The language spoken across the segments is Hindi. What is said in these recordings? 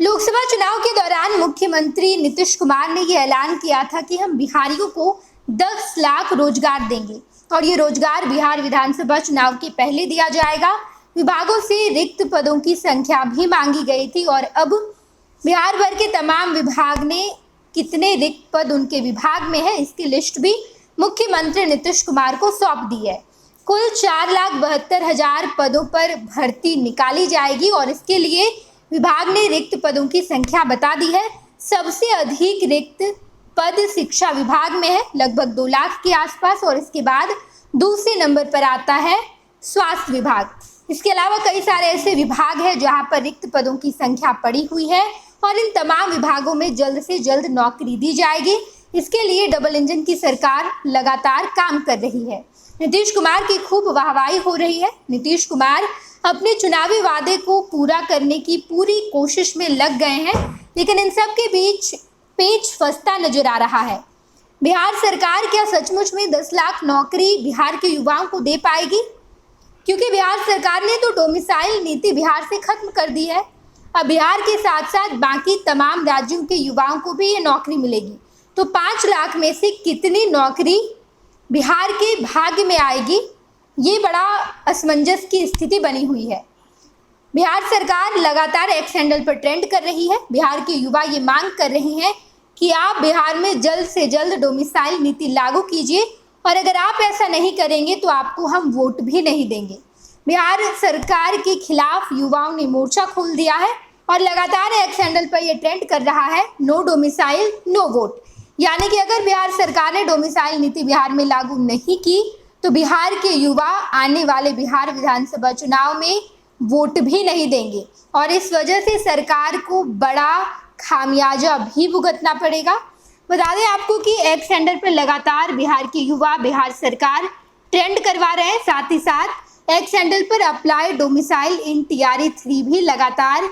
लोकसभा चुनाव के दौरान मुख्यमंत्री नीतीश कुमार ने यह ऐलान किया था कि हम बिहारियों को 10 लाख रोजगार देंगे और ये रोजगार बिहार विधानसभा चुनाव के पहले दिया जाएगा। विभागों से रिक्त पदों की संख्या भी मांगी गई थी और अब बिहार भर के तमाम विभाग ने कितने रिक्त पद उनके विभाग में है इसकी लिस्ट भी मुख्यमंत्री नीतीश कुमार को सौंप दी है। कुल 4,72,000 पदों पर भर्ती निकाली जाएगी और इसके लिए विभाग ने रिक्त पदों की संख्या बता दी है। सबसे अधिक रिक्त पद शिक्षा विभाग में है, लगभग 2 लाख के आसपास, और इसके बाद दूसरे नंबर पर आता है स्वास्थ्य विभाग। इसके अलावा कई सारे ऐसे विभाग हैं जहां पर रिक्त पदों की संख्या पड़ी हुई है और इन तमाम विभागों में जल्द से जल्द नौकरी दी जाएगी। इसके लिए डबल इंजन की सरकार लगातार काम कर रही है। नीतीश कुमार की खूब वाहवाही हो रही है। नीतीश कुमार अपने चुनावी वादे को पूरा करने की पूरी कोशिश में लग गए हैं, लेकिन इन सब के बीच पेच फंसता नजर आ रहा है। बिहार सरकार क्या सचमुच में 10 लाख नौकरी बिहार के युवाओं को दे पाएगी? क्योंकि बिहार सरकार ने तो डोमिसाइल नीति बिहार से खत्म कर दी है। अब बिहार के साथ साथ बाकी तमाम राज्यों के युवाओं को भी ये नौकरी मिलेगी। तो 5 लाख में से कितनी नौकरी बिहार के भाग्य में आएगी, ये बड़ा असमंजस की स्थिति बनी हुई है। बिहार सरकार लगातार एक्स हैंडल पर ट्रेंड कर रही है। बिहार के युवा ये मांग कर रहे हैं कि आप बिहार में जल्द से जल्द डोमिसाइल नीति लागू कीजिए और अगर आप ऐसा नहीं करेंगे तो आपको हम वोट भी नहीं देंगे। बिहार सरकार के खिलाफ युवाओं ने मोर्चा खोल दिया है और लगातार एक्स हैंडल पर यह ट्रेंड कर रहा है, नो डोमिसाइल नो वोट। यानी कि अगर बिहार सरकार ने डोमिसाइल नीति बिहार में लागू नहीं की तो बिहार के युवा आने वाले बिहार विधानसभा चुनाव में वोट भी नहीं देंगे और इस वजह से सरकार को बड़ा खामियाजा भी भुगतना पड़ेगा। बता दें आपको कि एक्स हैंडल पर लगातार बिहार के युवा बिहार सरकार ट्रेंड करवा रहे हैं। साथ ही साथ एक्स हैंडल पर अप्लाई डोमिसाइल इन टीआरई 3 भी लगातार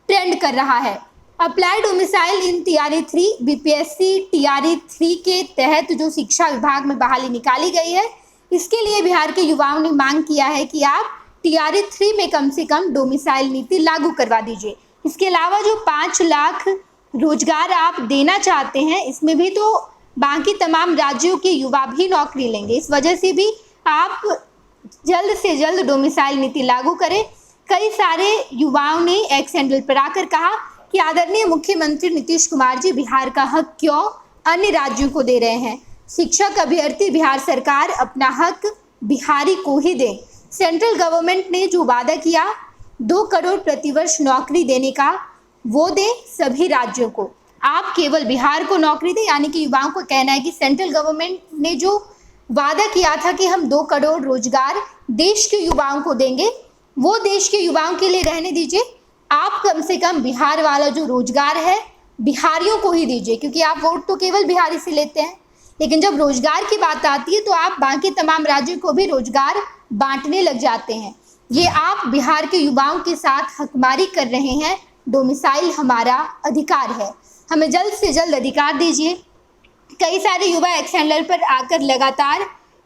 ट्रेंड कर रहा है। अप्लाई डोमिसाइल इन टीआरई 3 बीपीएससी टीआरई 3 के तहत जो शिक्षा विभाग में बहाली निकाली गई है, इसके लिए बिहार के युवाओं ने मांग किया है कि आप टीआरई 3 में कम से कम डोमिसाइल नीति लागू करवा दीजिए। इसके अलावा जो 5 लाख रोजगार आप देना चाहते हैं, इसमें भी तो बाकी तमाम राज्यों के युवा भी नौकरी लेंगे। इस वजह से भी आप जल्द से जल्द डोमिसाइल नीति लागू करें। कई सारे युवाओं ने एक्स हैंडल पर आकर कहा कि आदरणीय मुख्यमंत्री नीतीश कुमार जी, बिहार का हक क्यों अन्य राज्यों को दे रहे हैं? शिक्षक अभ्यर्थी बिहार सरकार अपना हक बिहारी को ही दे। सेंट्रल गवर्नमेंट ने जो वादा किया 2 करोड़ प्रतिवर्ष नौकरी देने का, वो दे सभी राज्यों को, आप केवल बिहार को नौकरी दे। यानी कि युवाओं को कहना है कि सेंट्रल गवर्नमेंट ने जो वादा किया था कि हम 2 करोड़ रोजगार देश के युवाओं को देंगे, वो देश के युवाओं के लिए रहने दीजिए। आप कम से कम बिहार वाला जो रोजगार है बिहारियों को ही दीजिए, क्योंकि आप वोट तो केवल बिहारी से लेते हैं। लेकिन जब रोजगार की बात आती है तो आप बाकी तमाम राज्यों को भी रोजगार बांटने लग जाते हैं। ये आप बिहार के युवाओं के साथ हकमारी कर रहे हैं। डोमिसाइल हमारा अधिकार है, हमें जल्द से जल्द अधिकार दीजिए। कई सारे युवा एक्स हैंडल पर आकर लगातार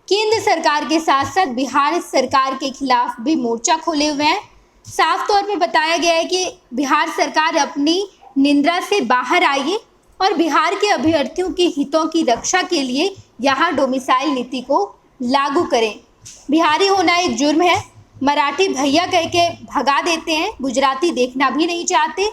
केंद्र सरकार के साथ साथ बिहार सरकार के खिलाफ भी मोर्चा खोले हुए हैं। साफ तौर पे बताया गया है कि बिहार सरकार अपनी निंद्रा से बाहर आइए और बिहार के अभ्यर्थियों के हितों की रक्षा के लिए यहाँ डोमिसाइल नीति को लागू करें। बिहारी होना एक जुर्म है। मराठी भैया कह के भगा देते हैं, गुजराती देखना भी नहीं चाहते,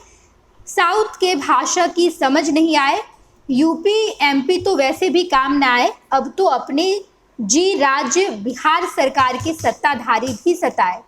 साउथ के भाषा की समझ नहीं आए, यूपी एमपी तो वैसे भी काम ना आए, अब तो अपने जी राज्य बिहार सरकार के सत्ताधारी भी सताए।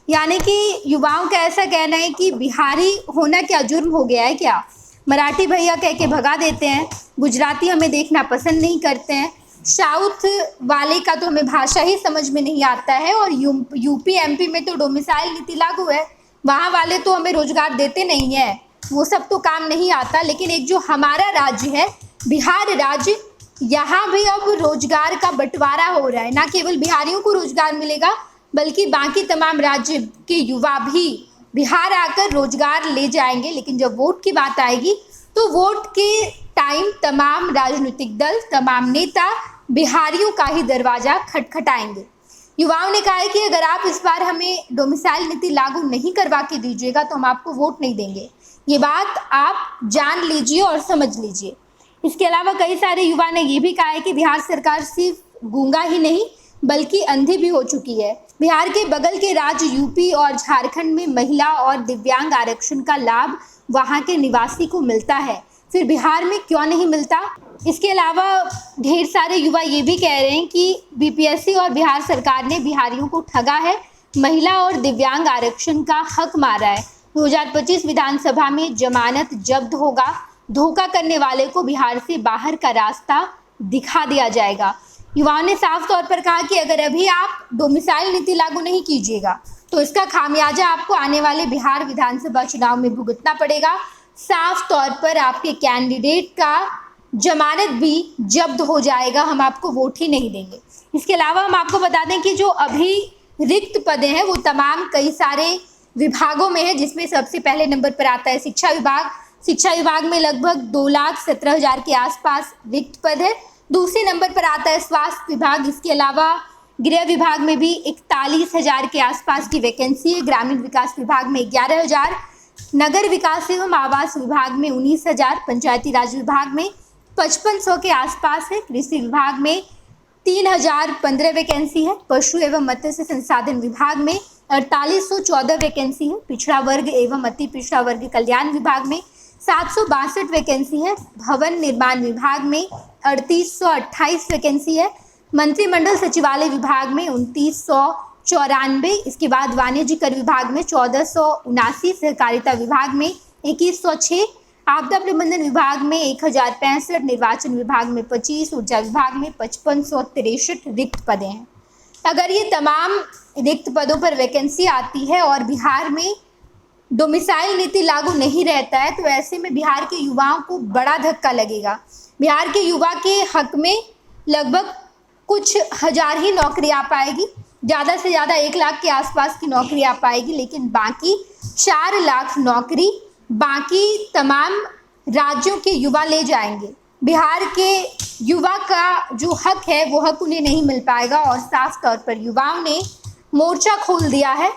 यानी कि युवाओं का ऐसा कहना है कि बिहारी होना क्या जुर्म हो गया है क्या? मराठी भैया कह के भगा देते हैं, गुजराती हमें देखना पसंद नहीं करते हैं, साउथ वाले का तो हमें भाषा ही समझ में नहीं आता है और यूपी एमपी में तो डोमिसाइल नीति लागू है, वहाँ वाले तो हमें रोजगार देते नहीं हैं, वो सब तो काम नहीं आता। लेकिन एक जो हमारा राज्य है बिहार राज्य, यहाँ भी अब रोजगार का बंटवारा हो रहा है। ना केवल बिहारियों को रोजगार मिलेगा बल्कि बाकी तमाम राज्य के युवा भी बिहार आकर रोजगार ले जाएंगे। लेकिन जब वोट की बात आएगी तो वोट के टाइम तमाम राजनीतिक दल, तमाम नेता बिहारियों का ही दरवाजा खटखटाएंगे। युवाओं ने कहा है कि अगर आप इस बार हमें डोमिसाइल नीति लागू नहीं करवा के दीजिएगा तो हम आपको वोट नहीं देंगे। ये बात आप जान लीजिए और समझ लीजिए। इसके अलावा कई सारे युवा ने ये भी कहा है कि बिहार सरकार सिर्फ गूंगा ही नहीं बल्कि अंधी भी हो चुकी है। बिहार के बगल के राज्य यूपी और झारखंड में महिला और दिव्यांग आरक्षण का लाभ वहां के निवासी को मिलता है, फिर बिहार में क्यों नहीं मिलता। इसके अलावा ढेर सारे युवा ये भी कह रहे हैं कि बीपीएससी और बिहार सरकार ने बिहारियों को ठगा है, महिला और दिव्यांग आरक्षण का हक मारा है। 2025 विधानसभा में जमानत जब्त होगा, धोखा करने वाले को बिहार से बाहर का रास्ता दिखा दिया जाएगा। युवाओं ने साफ तौर पर कहा कि अगर अभी आप डोमिसाइल नीति लागू नहीं कीजिएगा तो इसका खामियाजा आपको आने वाले बिहार विधानसभा चुनाव में भुगतना पड़ेगा। साफ तौर पर आपके कैंडिडेट का जमानत भी जब्त हो जाएगा, हम आपको वोट ही नहीं देंगे। इसके अलावा हम आपको बता दें कि जो अभी रिक्त पदें हैं वो तमाम कई सारे विभागों में है, जिसमें सबसे पहले नंबर पर आता है शिक्षा विभाग। शिक्षा विभाग में लगभग 2,17,000 के आसपास रिक्त पद है। दूसरे नंबर पर आता है स्वास्थ्य विभाग। इसके अलावा गृह विभाग में भी 41,000 के आसपास की वैकेंसी है। ग्रामीण विकास विभाग में 11,000, नगर विकास एवं आवास विभाग में 19,000, पंचायती राज विभाग में 5500 के आसपास है। कृषि विभाग में 3,015 वैकेंसी है। पशु एवं मत्स्य संसाधन विभाग में 4814 वैकेंसी है। पिछड़ा वर्ग एवं अति पिछड़ा वर्ग कल्याण विभाग में 762 वैकेंसी है। भवन निर्माण विभाग में 3828 वैकेंसी है। मंत्रिमंडल सचिवालय विभाग में 2994। इसके बाद वाणिज्य कर विभाग में 1479, सहकारिता विभाग में 2106, आपदा प्रबंधन विभाग में 1065, निर्वाचन विभाग में 25, ऊर्जा विभाग में 5563 रिक्त पदें हैं। अगर ये तमाम रिक्त पदों पर वैकेंसी आती है और बिहार में डोमिसाइल नीति लागू नहीं रहता है तो ऐसे में बिहार के युवाओं को बड़ा धक्का लगेगा। बिहार के युवा के हक में लगभग कुछ हजार ही नौकरी आ पाएगी, ज़्यादा से ज़्यादा 1 लाख के आसपास की नौकरी आ पाएगी, लेकिन बाकी 4 लाख नौकरी बाकी तमाम राज्यों के युवा ले जाएंगे। बिहार के युवा का जो हक है वो हक उन्हें नहीं मिल पाएगा और साफ तौर पर युवाओं ने मोर्चा खोल दिया है।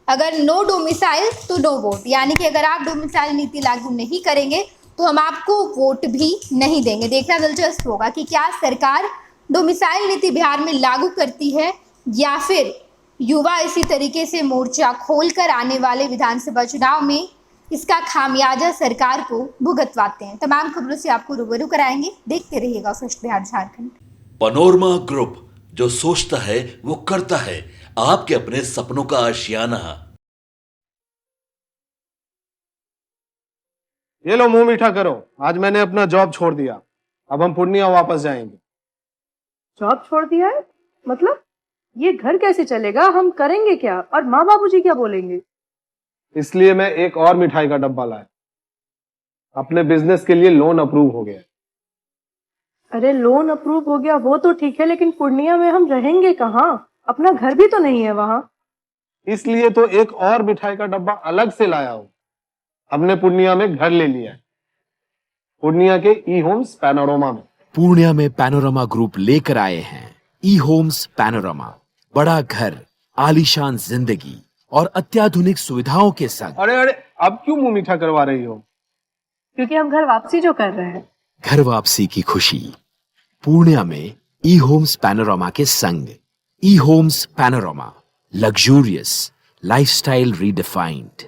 अगर नो डोमिसाइल तो नो वोट, यानी कि अगर आप डोमिसाइल नीति लागू नहीं करेंगे तो हम आपको वोट भी नहीं देंगे। देखना दिलचस्प होगा कि क्या सरकार डोमिसाइल नीति बिहार में लागू करती है या फिर युवा इसी तरीके से मोर्चा खोलकर आने वाले विधानसभा चुनाव में इसका खामियाजा सरकार को भुगतवाते हैं। तमाम खबरों से आपको रूबरू कराएंगे, देखते रहिएगा first Bihar Jharkhand. Panorama group, जो सोचता है वो करता है, आपके अपने सपनों का आशियाना। ये लो मुंह मीठा करो, आज मैंने अपना जॉब छोड़ दिया, अब हम पूर्णिया वापस जाएंगे। जॉब छोड़ दिया है? मतलब ये घर कैसे चलेगा? हम करेंगे क्या? और माँ बाबूजी क्या बोलेंगे? इसलिए मैं एक और मिठाई का डब्बा लाया। अपने बिजनेस के लिए लोन अप्रूव हो गया। अरे लोन अप्रूव हो गया वो तो ठीक है, लेकिन पूर्णिया में हम रहेंगे कहाँ? अपना घर भी तो नहीं है वहाँ। इसलिए तो एक और मिठाई का डब्बा अलग से लाया हूँ। हमने पूर्णिया में घर ले लिया है, पूर्णिया के ई होम्स पैनोरमा में। पूर्णिया में पैनोरमा ग्रुप लेकर आए हैं ई होम्स पैनोरमा। बड़ा घर, आलीशान जिंदगी और अत्याधुनिक सुविधाओं के संग। अरे अब क्यों मुंह मीठा करवा रही हो? क्योंकि हम घर वापसी जो कर रहे हैं। घर वापसी की खुशी पूर्णिया में ई होम्स पैनोरमा के संग। E homes panorama, luxurious lifestyle redefined.